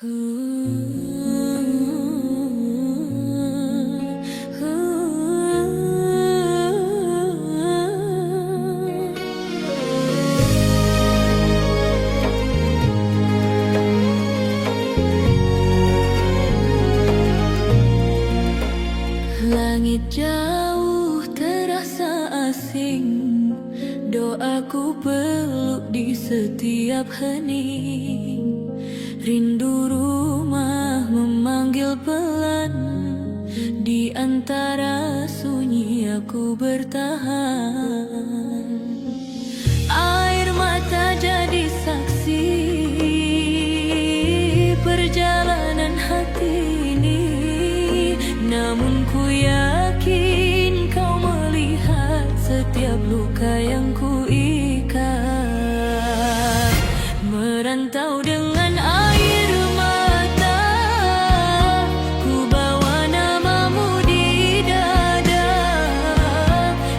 Langit jauh terasa asing, doaku peluk di setiap hening. Rindu rumah memanggil pelan, di antara sunyi aku bertahan. Air mata jadi saksi perjalanan hati ini, namun ku yakin kau melihat setiap luka yang ku ikat. Merantau dengan air mata, ku bawa namamu di dada.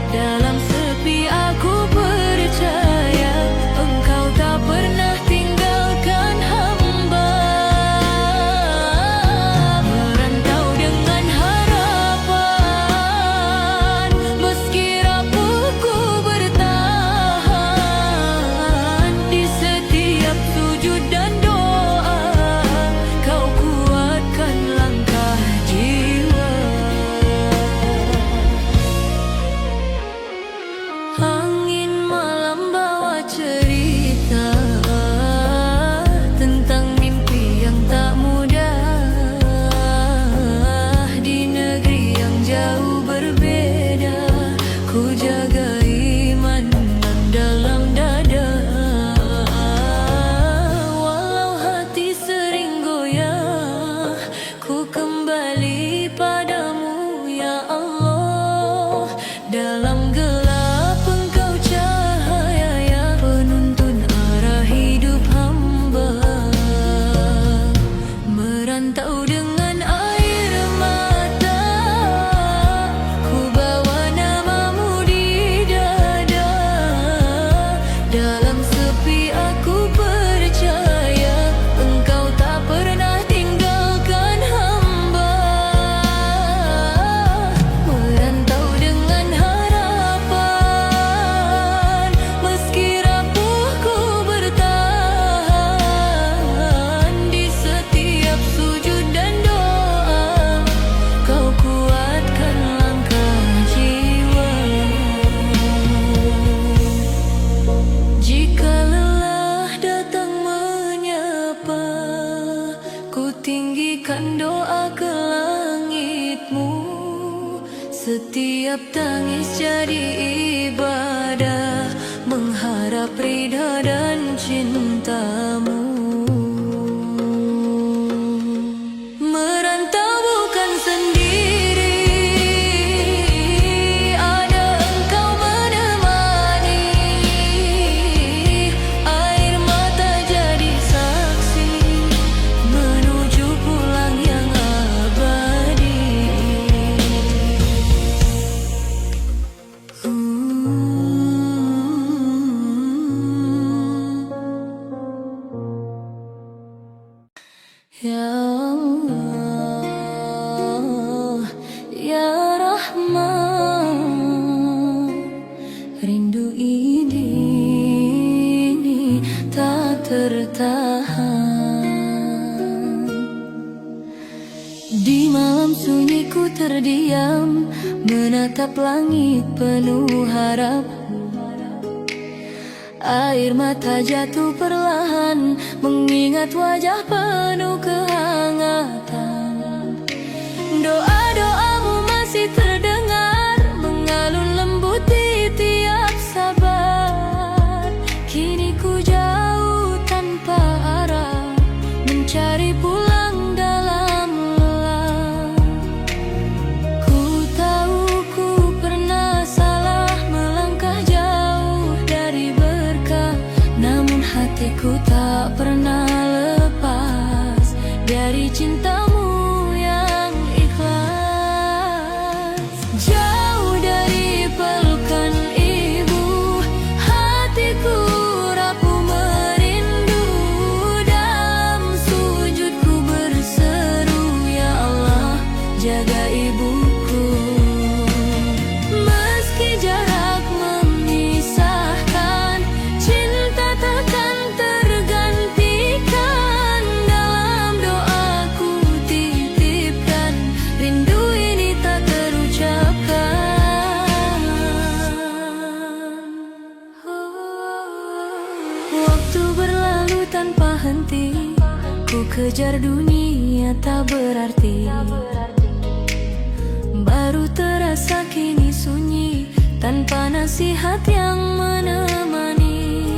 Dalam sepi aku percaya engkau tak pernah tinggalkan hamba. Merantau dengan harapan, meski rapuh ku bertahan. Di setiap sujud dan doa, kau kuatkan langkah jiwa. Angin malam bawa cerita tentang mimpi yang tak mudah. Di negeri yang jauh berbeda, ku jaga iman dalam dada. Walau hati sering goyah, ku kembali padamu ya Allah. Dalam gelap engkau cahaya yang penuntun arah hidup hamba. Merantau dengan air mata, ku bawa namamu di dada. Dalam sepi aku percaya engkau tak pernah tinggalkan hamba. Merantau dengan harapan, meski rapuh ku bertahan. Di setiap sujud dan doa, kau kuatkan langkah jiwa. Jika lelah datang menyapa, ku tinggikan doa ke langitmu. Setiap tangis jadi ibadah, mengharap ridha dan cintamu. Merantau bukan sendiri, ada engkau menemani. Air mata jadi saksi menuju pulang yang abadi. Ya Allah, ya Rahman, rindu ini tak tertahan. Di malam sunyi ku terdiam, menatap langit penuh harap. Air mata jatuh perlahan, mengingat wajah penuh kehangatan. Doa-doamu masih terdengar, mengalun lembut di tiap sabar. Kini ku jauh tanpa arah, mencari pulang dalam lelah. Ku tahu ku pernah salah, melangkah jauh dari berkah. Namun hatiku tak pernah lepas dari cintamu yang ikhlas. Jauh dari pelukan ibu, hatiku rapuh merindu. Dalam sujudku Ku kejar dunia tak berarti, baru terasa kini sunyi tanpa nasihat yang menemani.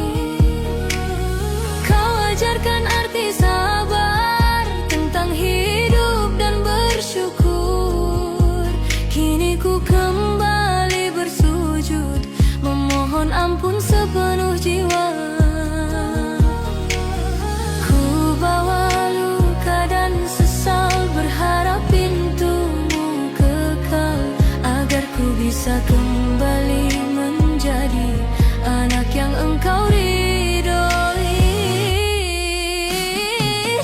Kau ajarkan arti sabar, tentang hidup dan bersyukur. Kini ku kembali bersujud, memohon ampun sepenuh jiwa. Ku bawa luka dan sesal, berharap pintumu kekal, agar ku bisa kembali menjadi anak yang engkau ridhoi.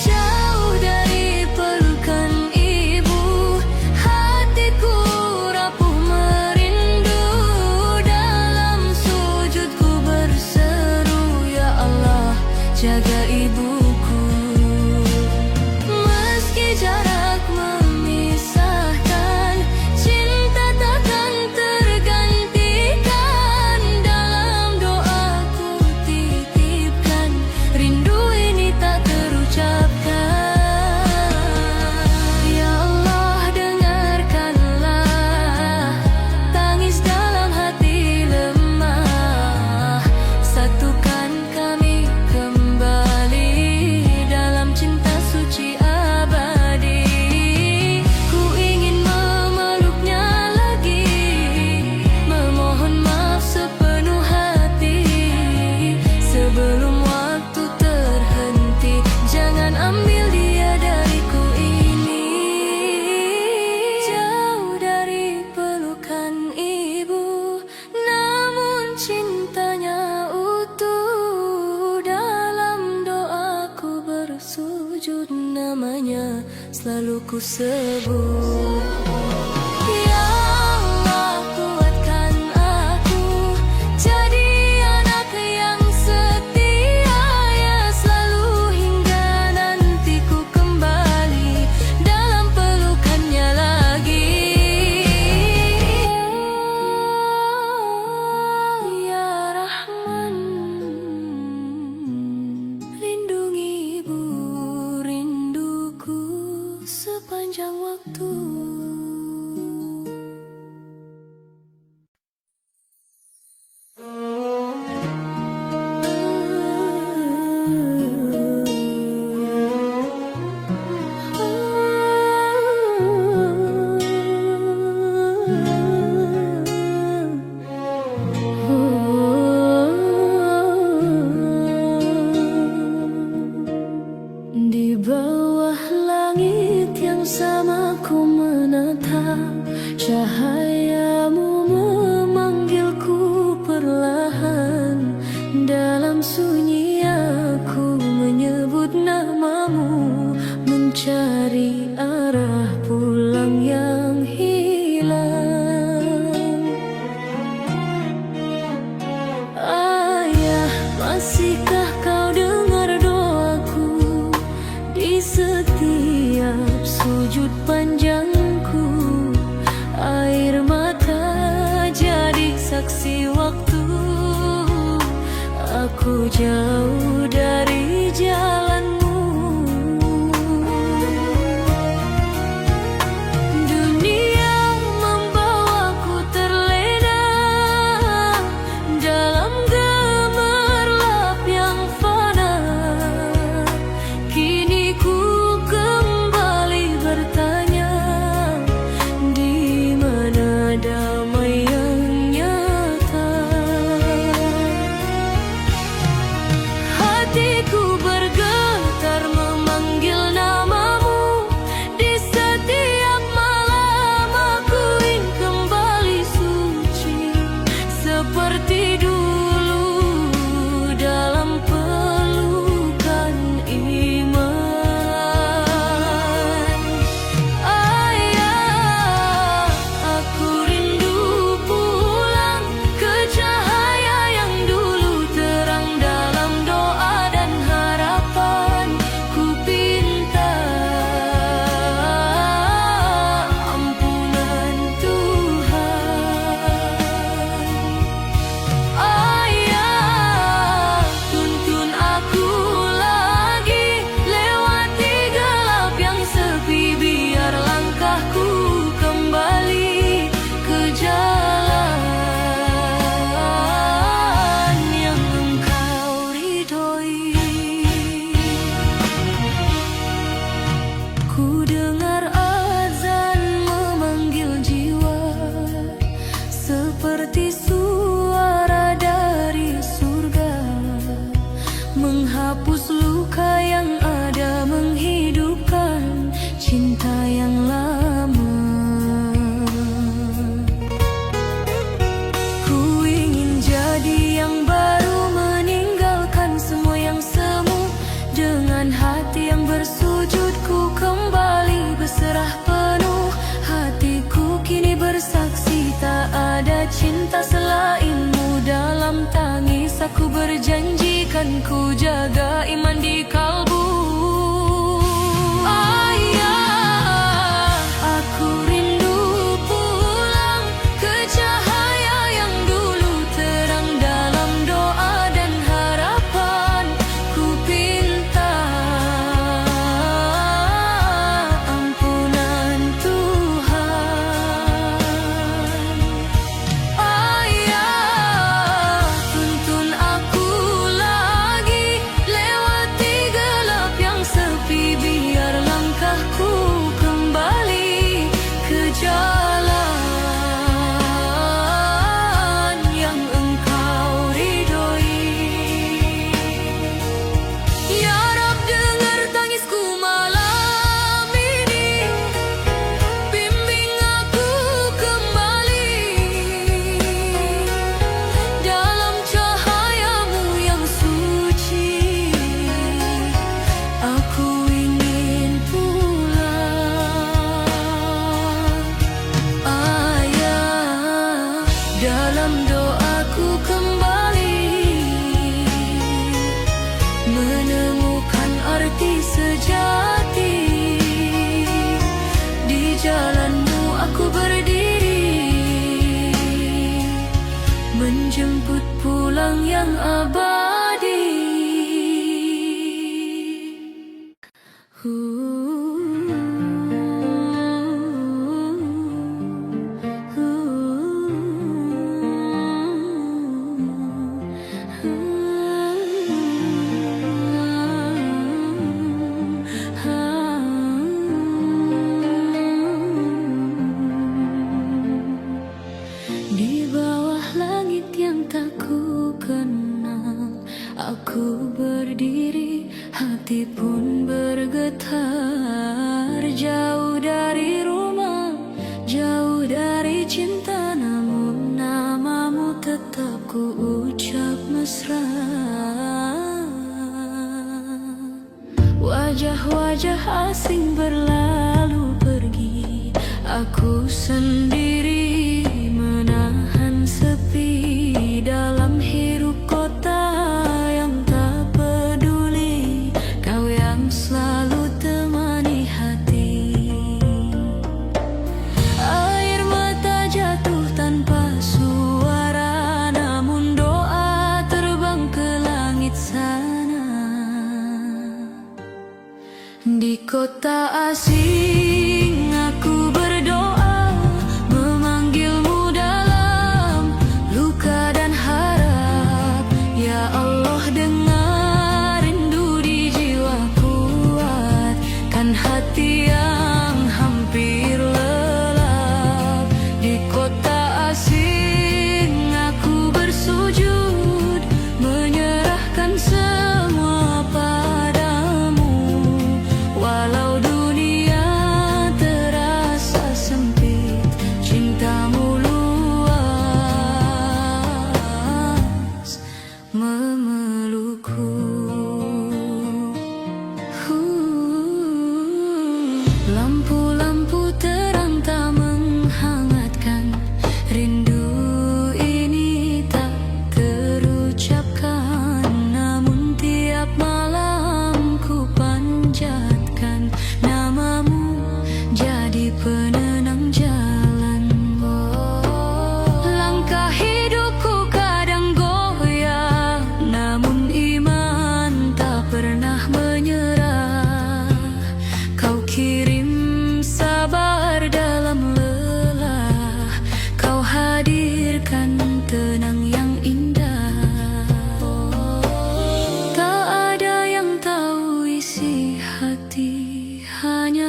Jauh dari pelukan ibu, hatiku rapuh merindu. Dalam sujudku berseru, ya Allah, jaga ibuku. Meski jarak memisahkan, cinta takkan tergantikan. Dalam doaku titipkan, rindu ini tak terucapkan. Ya Allah, dengarkanlah tangis dalam hati lemah. Satukan kami kembali dalam cinta suci abadi. Ku ingin memeluknya lagi, memohon maaf sepenuh hati. Sebelum waktu terhenti, jangan ambil dia dariku ini. Jauh dari pelukan ibu, namun cintanya utuh. Dalam doaku bersujud, namanya selalu ku sebut. Ya Allah, kuatkan aku jadi anak yang setia, ya selalu hingga nanti ku kembali dalam pelukannya lagi. Ya Rahman, lindungi ibu, rinduku sepanjang waktu. Di bawah langit yang sama ku menatap, cahayamu memanggilku perlahan. Dalam sunyi aku menyebut namamu, mencari arah pulang yang hilang. Ayah, masihkah kau dengar doaku di setiap sujud panjangku? Air mata jadi saksi waktu aku jauh dari jalanmu. Dunia membawaku terlena dalam gemerlap yang fana. Kini ku kembali bertanya, di mana damai yang nyata? Ku dengar azan memanggil jiwa, seperti suara dari surga, menghapus luka yang ada, menghidupkan cinta yang lama. Ku ingin jadi yang baru, meninggalkan semua yang semu. Dengan hati yang bersujud, ku kembali berserah penuh. Hatiku kini bersaksi, tak ada cinta selainmu. Dalam tangis aku berjanjikan, ku jaga iman di kalbu. Ayah, aku rindu pulang ke cahaya yang dulu terang. Dalam doa dan harapan ku pinta ampunan Tuhan. Ayah, tuntun aku lagi lewati gelap yang sepi, biar langkahku kembali ke jalan yang Engkau ridhoi. Ya Rab, dengar tangisku malam ini, bimbing aku kembali dalam cahayamu yang suci. Aku ingin pulang. Ayah, dalam doaku kembali menemukan arti sejati. Di jalanmu aku berdiri, menjemput pulang yang abadi. Di bawah langit yang tak ku kenal, aku berdiri, hati pun bergetar. Jauh dari rumah, jauh dari cinta, namun namamu tetap ku ucap mesra. Wajah-wajah asing berlalu pergi, aku sendiri menahan sepi dalam hiruk kota yang tak peduli. Kau yang selalu temani hati. Air mata jatuh tanpa suara, namun doa terbang ke langit sana. Di kota asing aku berdoa, memanggilmu dalam luka dan harap. Ya Allah, dengar rindu di jiwa, kuatkan hati yang hampir lelap. Di kota asing aku bersujud, menyerahkan semua padamu. Walau dunia terasa sempit, cintamu luas memelukku.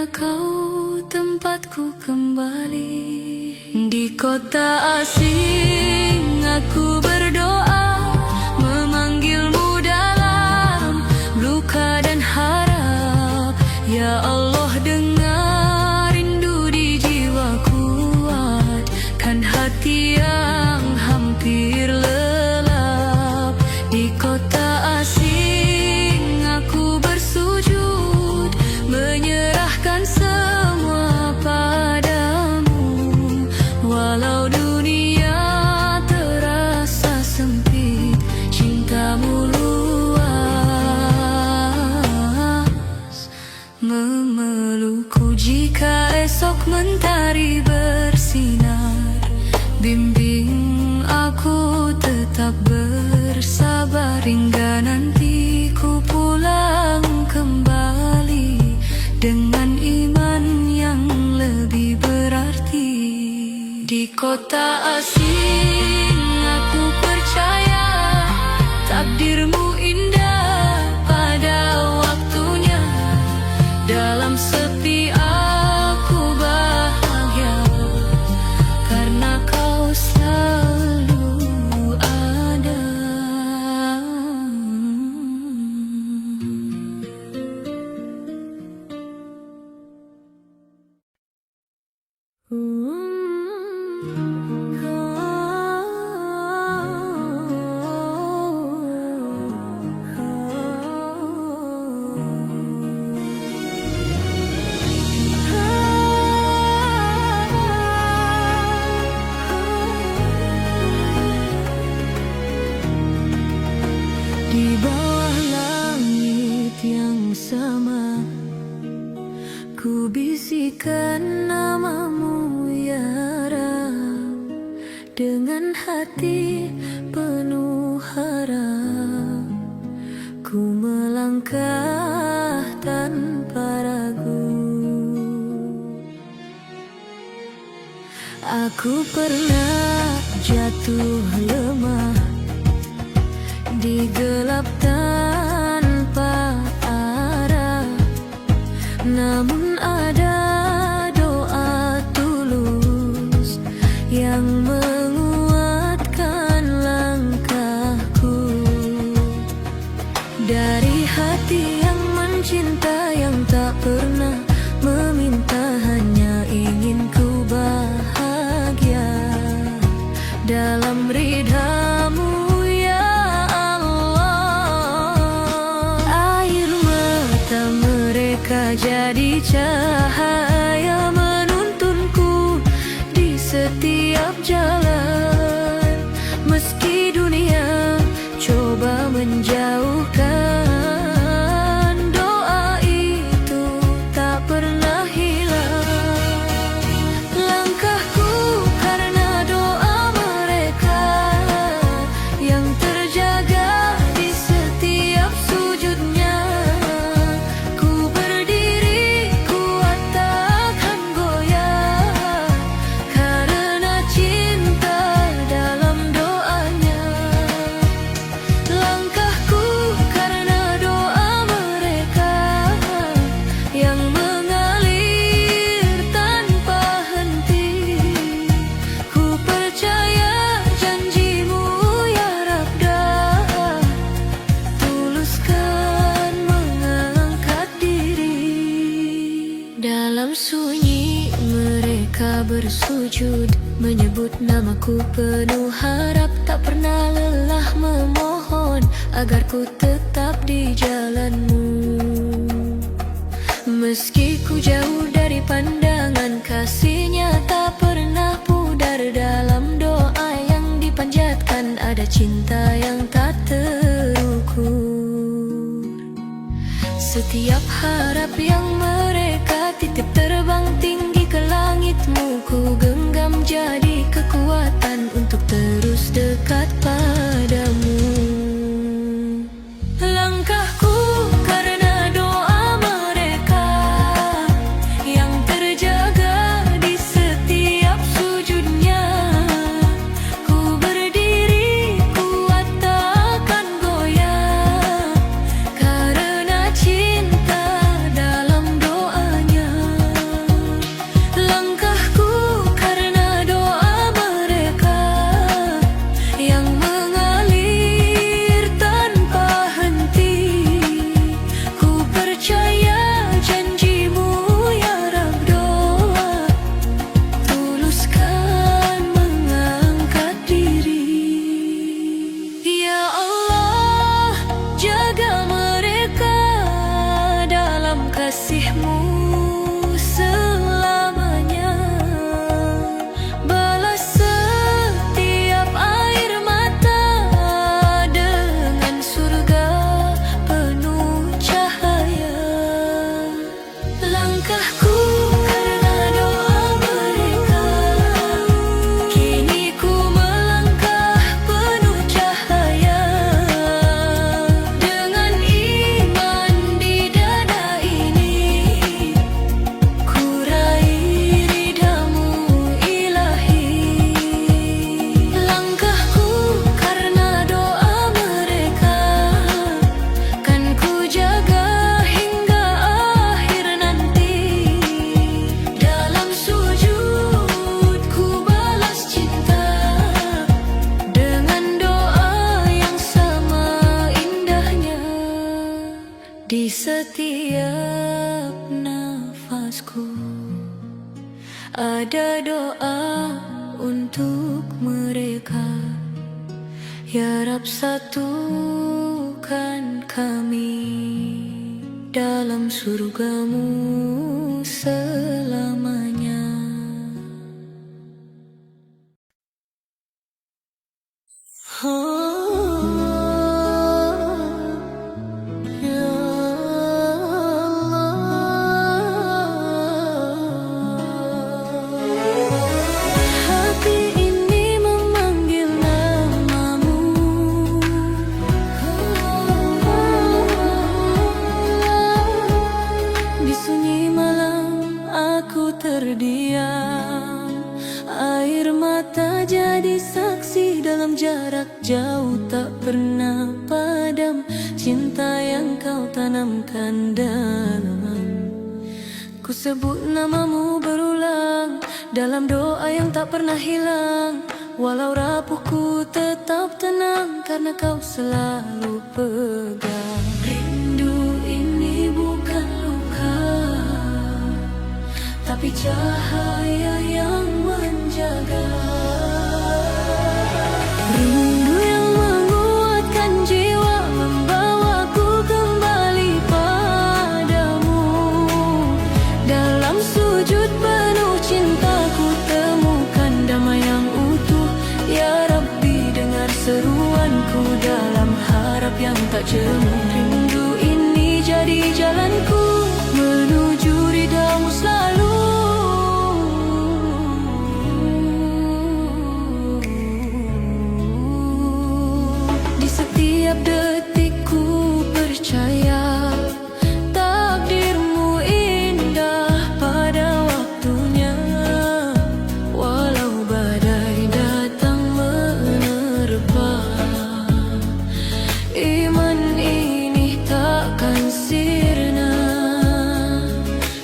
karena kau tempatku kembali. Di kota asing aku berdoa, memanggilmu dalam luka dan harap. Ya Allah, dengar rindu di jiwa kuatkan hati yang hampir lelap. Di kota asing aku bersujud, menyerahkan semua padamu. Walau dunia terasa sempit, cintamu luas, memelukku jika esok mentari bersinar. Bimbing aku tetap bersabar hingga nanti ku pulang kembali dengan iman yang lebih berarti. Di kota asing aku percaya takdirmu indah pada waktunya. Dalam sepi aku bahagia karena kau selalu ada. Di bawah langit yang sama, ku bisikkan namamu ya Rab, dengan hati penuh harap. Ku melangkah tanpa ragu. Aku pernah jatuh lemah di gelap tanpa arah, namun ada doa tulus yang menguatkan langkahku. Dari hati yang mencinta, yang tak pernah meminta, hanya ingin ku bahagia dalam ridhamu. Jadi cahaya menuntunku di setiap jalan, meski dunia coba menjauhkan. Doa itu tak pernah hilang. Langkahku karena doa mereka yang terjaga di setiap sujudnya. Dalam sunyi mereka bersujud, menyebut namaku penuh harap. Tak pernah lelah memohon agar ku tetap di jalanmu. Meski ku jauh dari pandangan, kasihnya tak pernah pudar. Dalam doa yang dipanjatkan ada cinta yang tak terukur. Setiap harap yang mereka titip terbang tinggi ke langitmu, ku genggam jadi kekuatan untuk terus dekat padamu. Langkahku karena doa mereka yang terjaga di setiap sujudnya. Ku berdiri kuat takkan goyah karena cinta dalam doanya. kasihmu selamanya. Balas setiap air mata dengan surga penuh cahaya. Langkahku karena doa mereka, kini ku melangkah penuh cahaya. Dengan iman di dada ini, ku raih ridhamu ilahi. Langkahku karena doa mereka, kan ku jaga hingga akhir nanti. Dalam sujud ku balas cinta dengan doa yang sama indahnya. Di setiap nafasku ada doa untuk mereka. Ya Rab, satukan kami dalam surgamu selamanya. Ya Allah, hati ini memanggil namamu. Di sunyi malam aku terdiam, air mata jadi saksi. Dalam jarak jauh tak pernah padam cinta yang kau tanamkan dalam. Ku sebut namamu berulang dalam doa yang tak pernah hilang. Walau rapuhku tetap tenang karena kau selalu pegang. Rindu ini bukan luka, tapi cahaya yang menjaga. Rindu yang menguatkan jiwa, membawaku kembali padamu. Dalam sujud penuh cinta, ku temukan damai yang utuh. Ya Rabbi, dengar seruanku dalam harap yang tak jemu. Rindu ini jadi jalanku menuju ridhamu selalu. Di setiap detikku percaya takdirmu indah pada waktunya. Walau badai datang menerpa, iman ini takkan sirna.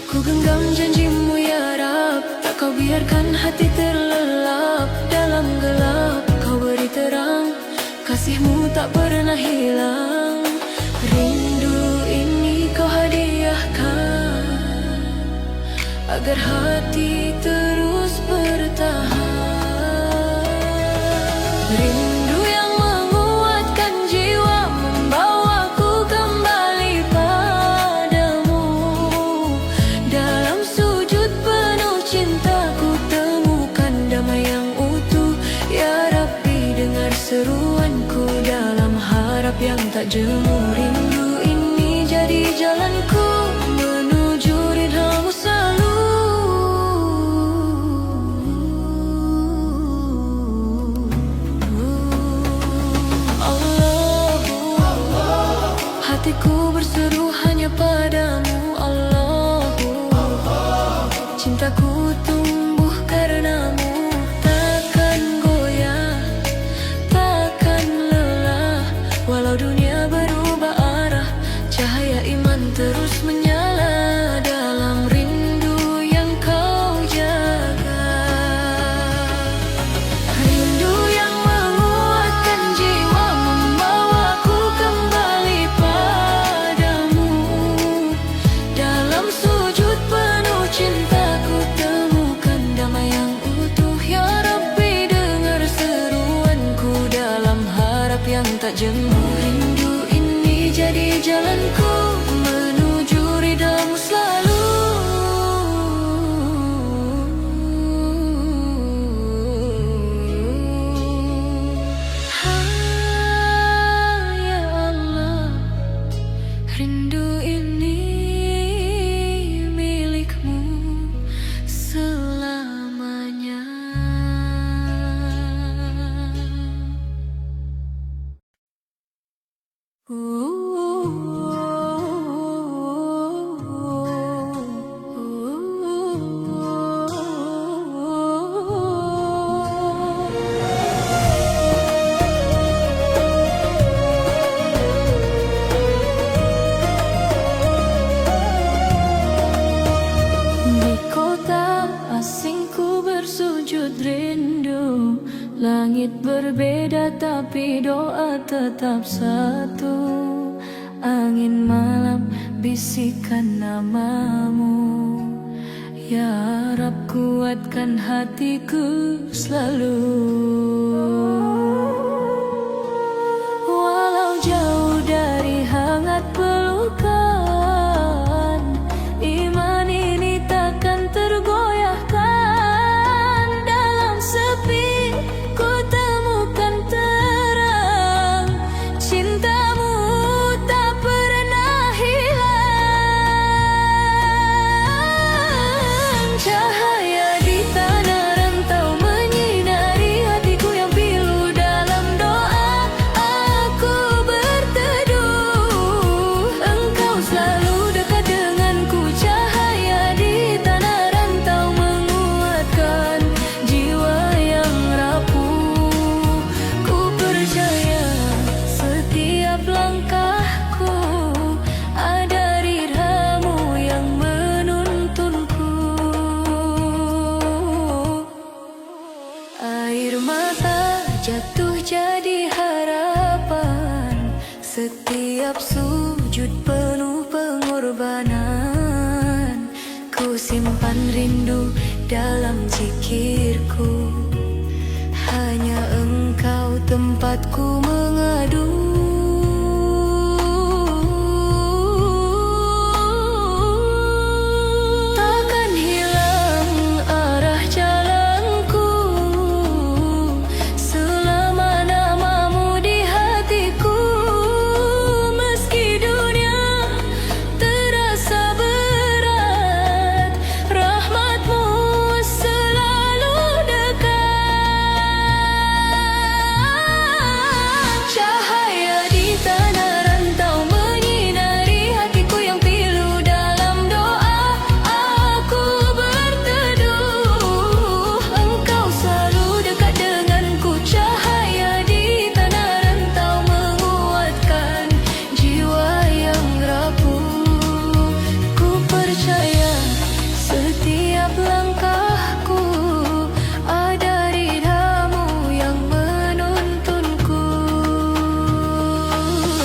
Ku genggam janjimu ya Rab, tak kau biarkan hati terlelap. Dalam gelap kau beri terang, kasihmu tak pernah hilang. Rindu ini kau hadiahkan agar hati terus bertahan. Rindu yang menguatkan jiwa, membawaku kembali padamu. Dalam sujud penuh cinta, ku temukan damai yang utuh. Ya Rabbi, dengar seruanku dalam harap yang tak jemu. Rindu ini jadi jalanku menuju ridhamu selalu. Allah, hatiku berseru hanya padamu. Allah, cintaku tumbuh karenamu. Takkan goyah, takkan lelah, walau dunia berubah arah. Cahaya iman terus menyala dalam rindu yang kau jaga. Rindu yang menguatkan jiwa, membawaku kembali padamu. Dalam sujud penuh cinta, ku Langit berbeda tapi doa tetap satu. Angin malam bisikan namamu. Ya Rab, kuatkan hatiku selalu. Walau jauh dari hangat pelukan, iman ini takkan tergoyahkan. Dalam sepi ku temukan terang, cintamu tak pernah hilang. Cahaya di tanah rantau menyinari hatiku yang pilu. Dalam doa aku berteduh, Engkau selalu dekat denganku. Cahaya di tanah rantau menguatkan jiwa yang rapuh. Ku percaya setiap langkahku ada ridhamu yang menuntunku. Air mata jatuh jadi harapan, setiap sujud penuh pengorbanan. Ku simpan rindu dalam zikirku, hanya Engkau tempatku mengadu. Takkan hilang arah jalanku selama namamu di hatiku. Meski dunia terasa berat, rahmatmu selalu dekat. Cahaya di tanah rantau menyinari hatiku yang pilu. Dalam doa aku berteduh, Engkau selalu dekat denganku. Cahaya di tanah rantau menguatkan jiwa yang rapuh. Ku percaya setiap langkahku ada ridhamu yang menuntunku.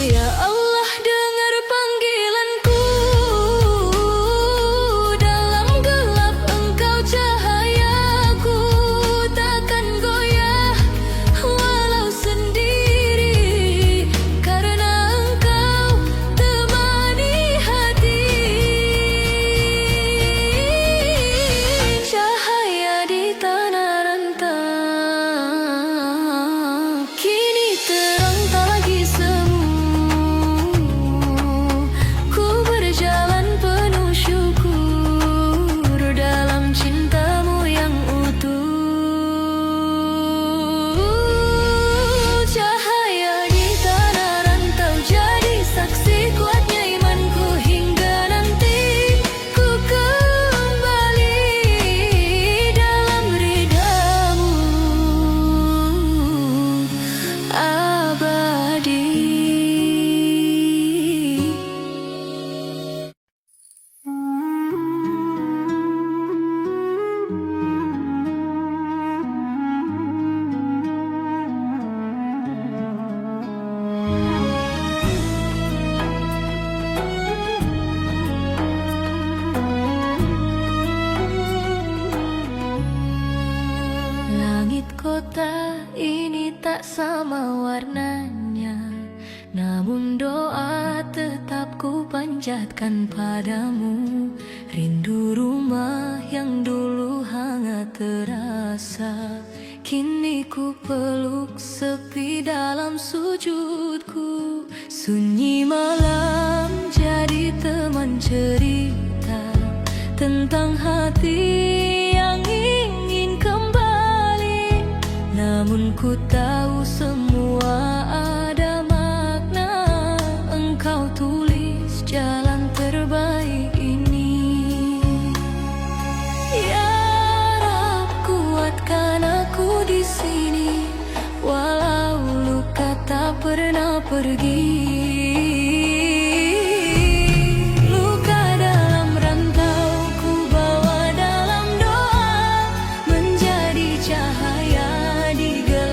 Ya Allah, dengar panggilanku. Dalam gelap Engkau cahayaku. Takkan goyah walau sendiri, karena Engkau temani hati. Cahaya di tanah rantau kini terang tak lagi semu. Ku berjalan penuh syukur dalam cintamu yang utuh. Cahaya di tanah rantau jadi saksi kuatnya imanku hingga nanti ku kembali dalam ridhamu abadi. Langit kota ini tak sama warnanya, namun doa tetap ku panjatkan padamu. Rindu rumah yang dulu hangat terasa, kini ku peluk sepi dalam sujudku. Sunyi malam jadi teman cerita tentang hati yang ingin kembali. Namun ku tahu semua ada makna. Engkau tulis jalan terbaik ini. Ya Rab, kuatkan aku di sini, walau luka tak pernah pergi. Luka dalam rantau ku bawa dalam doa, menjadi cahaya di gelap.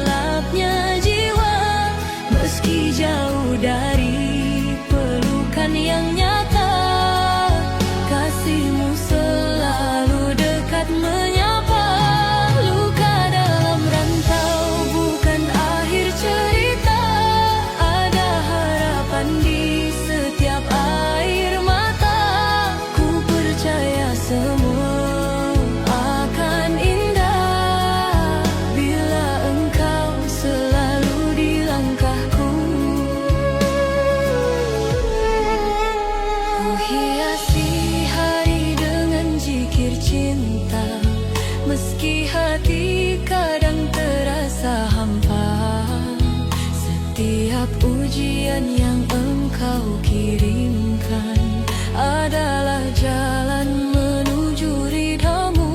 ujian yang engkau kirimkan adalah jalan menuju ridhamu.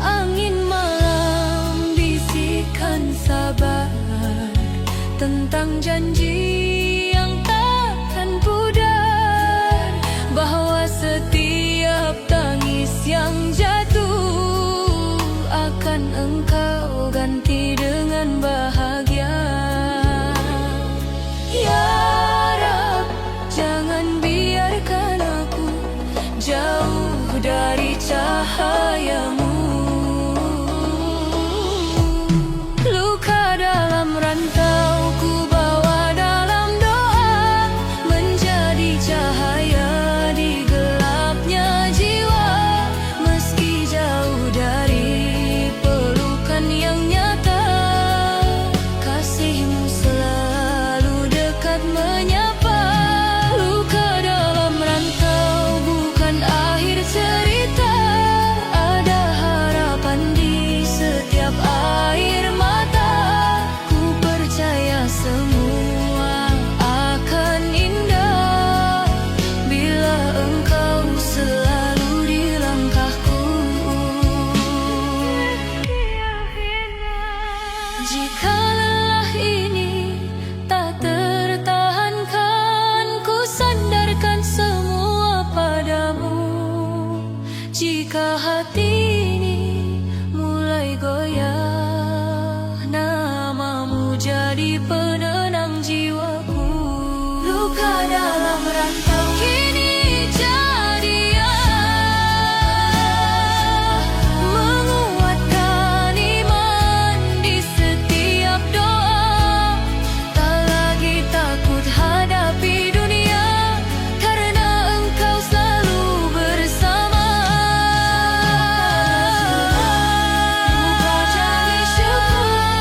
Angin malam bisikan sabar tentang janji yang takkan pudar, bahwa setiap tangis yang jatuh akan engkau ganti dengan bahagia. Ya Rab, jangan biarkan aku jauh dari cahayamu. Luka dalam rantau ku bawa dalam doa, menjadi cahaya di gelapnya jiwa. Meski jauh dari pelukan yang nyata, kasihmu selalu dekat menyapa. Luka dalam rantau bukan akhir cerita, ada harapan di setiap air mata. Ku percaya semua akan indah bila engkau selalu di langkahku. Jika lelah ini tak tertahankan, ku sandarkan semua padamu. Jika hati ini mulai goyah, namamu jadi penenang jiwaku. Luka dalam rantau kini jadi menguatkan iman di setiap doa. Tak lagi takut hadapi dunia, karena engkau selalu bersama. Jadi syukur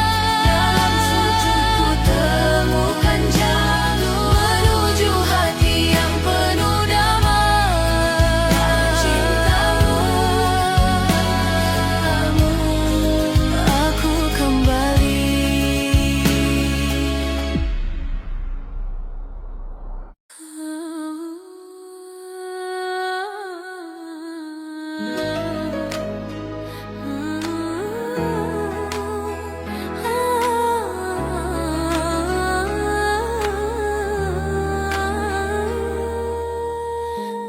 dalam sujudku temukan jalan menuju hati yang penuh damai dan cintamu. Aku kembali.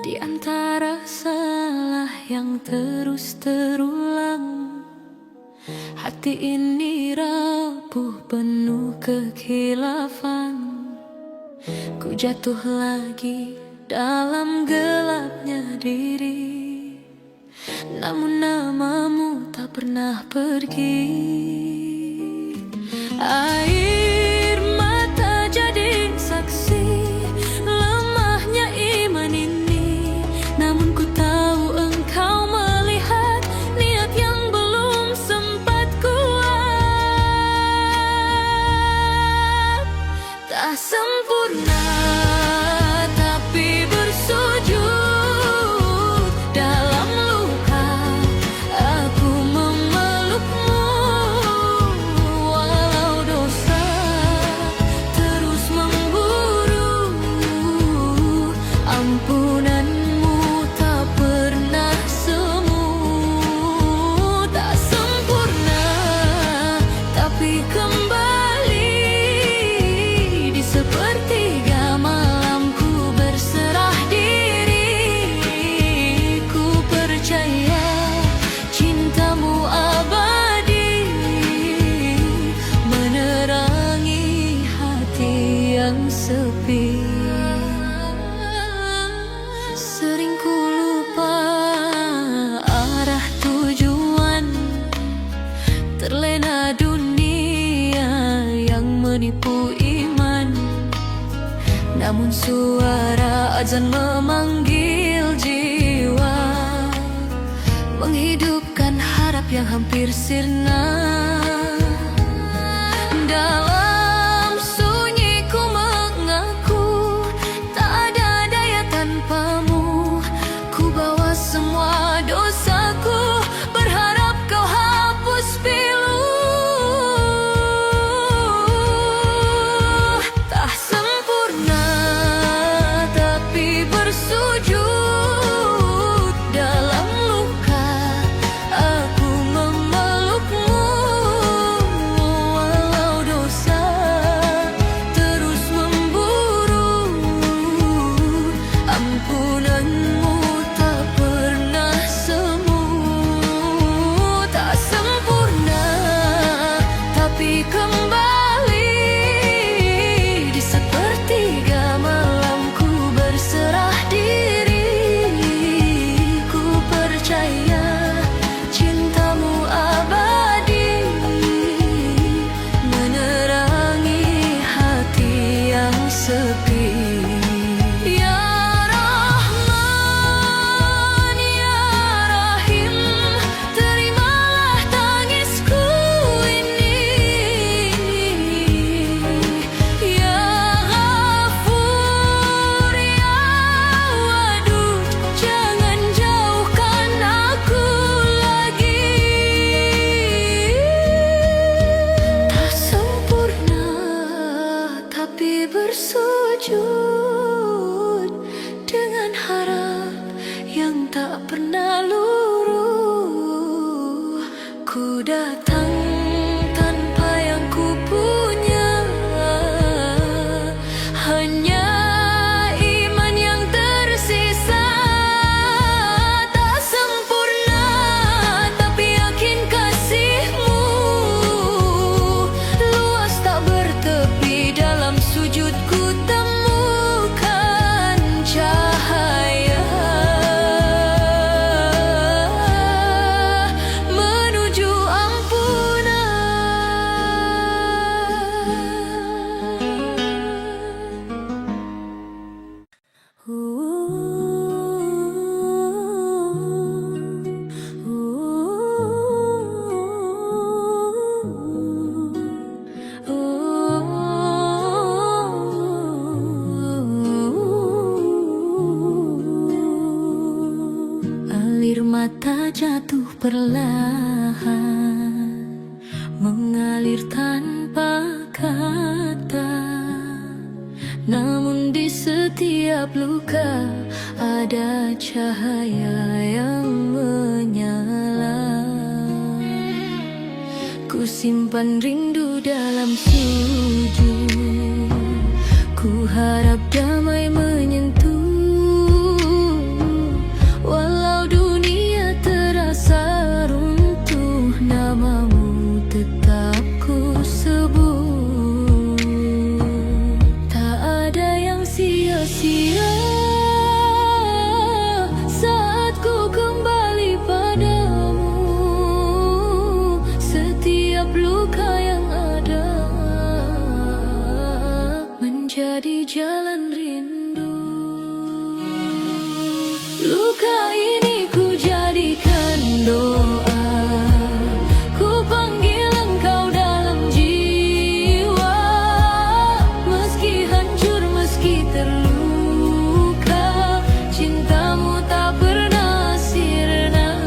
Di antara salah yang terus terulang, hati ini rapuh penuh kekhilafan. Ku jatuh lagi dalam gelapnya diri, namun namamu tak pernah pergi. Air mata jadi saksi lemahnya iman ini, namun ku tahu engkau melihat niat yang belum sempat kuat. Tak sempurna tapi bersujud dalam luka, aku memelukmu. Walau dosa terus memburu, ampunanmu tak pernah semu. Tak sempurna tapi kembali di sepertiga malam ku berserah diri. Ku percaya cintamu abadi menerangi hati yang sepi. Sering ku lupa arah tujuan, terlena dunia yang menipu iman. Namun suara azan memanggil jiwa, menghidupkan harap yang hampir sirna. Dalam sunyi ku mengaku tak ada daya tanpamu. Ku bawa semua dosaku, berharap kau hapus pilu. Tak tak pernah luruh. Ku datang tanpa yang ku punya, hanya iman yang tersisa. Tak sempurna tapi yakin kasih-Mu luas tak bertepi. Dalam sujudku temukan cahaya menuju alir mata jatuh perlahan, mengalir tanpa kata. Namun di setiap luka ada cahaya yang menyala. Ku simpan rindu dalam sujud, ku harap damai menyentuh. Walau dunia terasa runtuh, nama-Mu tetap ku sebut. Tak ada yang sia-sia saat ku kembali padamu. Setiap luka yang ada menjadi jalan rindu. Luka ini ku jadikan doa, ku panggil Engkau dalam jiwa. Meski hancur, meski terluka, cinta-Mu tak pernah sirna.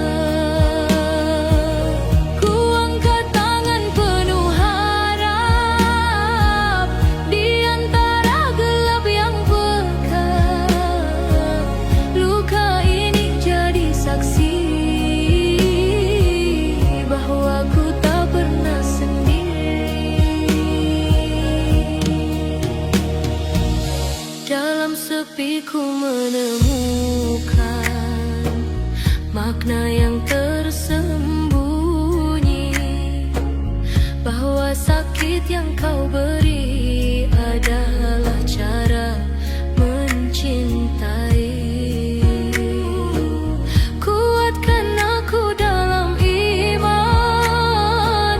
Ku angkat tangan penuh harap di antara gelap yang pekat. Luka ini jadi saksi bahwa ku tak pernah sendiri. Dalam sepi ku menemukan makna yang tersembunyi, bahwa sakit yang Kau beri adalah cara mencintai. Kuatkan aku dalam iman,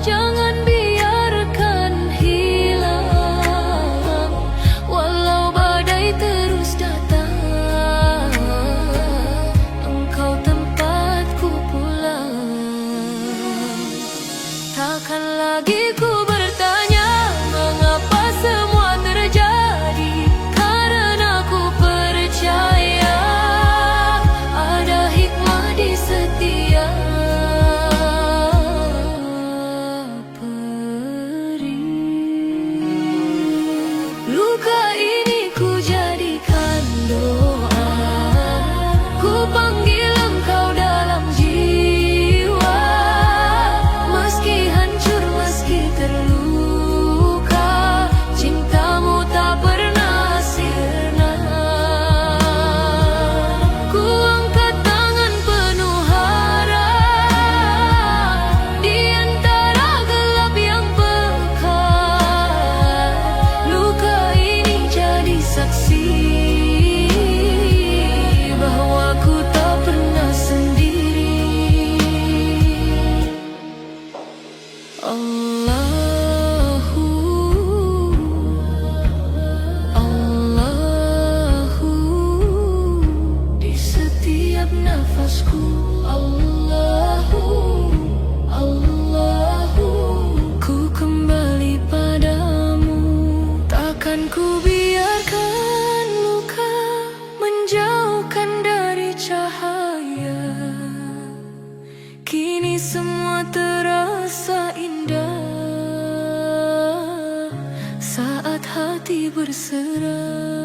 jangan biarkan hilang. Walau badai terus datang, Engkau tempatku pulang. Takkan lagi ku bertanya mengapa semua terjadi, karena ku percaya ada hikmah di setiap perih. Luka ini ku jadikan doa, ku panggil Engkau dalam jiwa. Meski hancur, meski terluka, cinta-Mu tak pernah sirna. Ku angkat tangan penuh harap di antara gelap yang pekat. Luka ini jadi saksi bahwa ku tak pernah sendiri. Allahu, Allahu, di setiap nafasku. Allahu, Allahu, ku kembali padamu. Takkan ku biarkan luka menjauhkan dari cahaya. Kini semua terasa indah saat hati berserah.